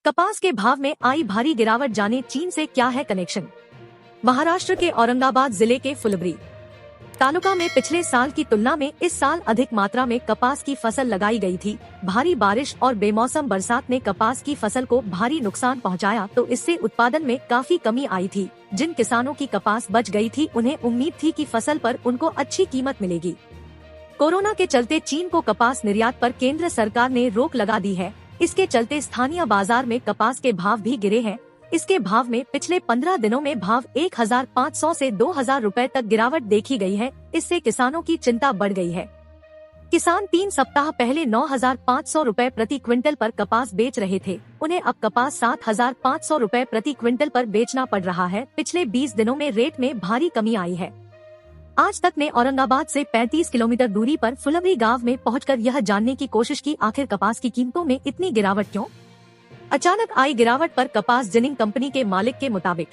कपास के भाव में आई भारी गिरावट, जाने चीन से क्या है कनेक्शन। महाराष्ट्र के औरंगाबाद जिले के फुलंब्री तालुका में पिछले साल की तुलना में इस साल अधिक मात्रा में कपास की फसल लगाई गई थी। भारी बारिश और बेमौसम बरसात ने कपास की फसल को भारी नुकसान पहुंचाया, तो इससे उत्पादन में काफी कमी आई थी। जिन किसानों की कपास बच गई थी, उन्हें उम्मीद थी कि फसल पर उनको अच्छी कीमत मिलेगी। कोरोना के चलते चीन को कपास निर्यात पर केंद्र सरकार ने रोक लगा दी है। इसके चलते स्थानीय बाजार में कपास के भाव भी गिरे हैं। इसके भाव में पिछले 15 दिनों में भाव 1500 से 2000 रुपए तक गिरावट देखी गई है। इससे किसानों की चिंता बढ़ गई है। किसान 3 सप्ताह पहले 9500 रुपए प्रति क्विंटल पर कपास बेच रहे थे, उन्हें अब कपास 7500 रुपए प्रति क्विंटल पर बेचना पड़ रहा है। पिछले 20 दिनों में रेट में भारी कमी आई है। आज तक ने औरंगाबाद से 35 किलोमीटर दूरी पर फुलंब्री गांव में पहुंचकर यह जानने की कोशिश की, आखिर कपास की कीमतों में इतनी गिरावट क्यों। अचानक आई गिरावट पर कपास जिनिंग कंपनी के मालिक के मुताबिक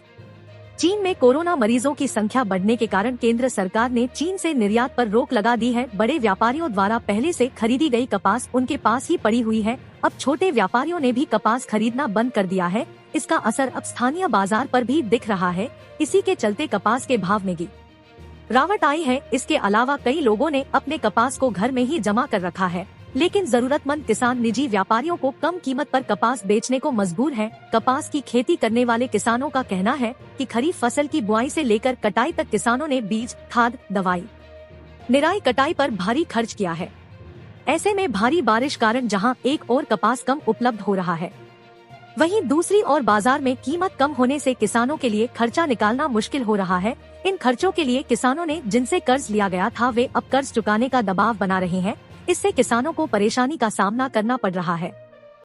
चीन में कोरोना मरीजों की संख्या बढ़ने के कारण केंद्र सरकार ने चीन से निर्यात पर रोक लगा दी है। बड़े व्यापारियों द्वारा पहले से खरीदी गई कपास उनके पास ही पड़ी हुई है। अब छोटे व्यापारियों ने भी कपास खरीदना बंद कर दिया है। इसका असर अब स्थानीय बाजार पर भी दिख रहा है। इसी के चलते कपास के भाव में गिरावट आई है। इसके अलावा कई लोगों ने अपने कपास को घर में ही जमा कर रखा है, लेकिन जरूरतमंद किसान निजी व्यापारियों को कम कीमत पर कपास बेचने को मजबूर हैं। कपास की खेती करने वाले किसानों का कहना है कि खरीफ फसल की बुआई से लेकर कटाई तक किसानों ने बीज, खाद, दवाई, निराई कटाई पर भारी खर्च किया है। ऐसे में भारी बारिश कारण जहां एक ओर कपास कम उपलब्ध हो रहा है, वहीं दूसरी ओर बाजार में कीमत कम होने से किसानों के लिए खर्चा निकालना मुश्किल हो रहा है। इन खर्चों के लिए किसानों ने जिनसे कर्ज लिया गया था, वे अब कर्ज चुकाने का दबाव बना रहे हैं। इससे किसानों को परेशानी का सामना करना पड़ रहा है।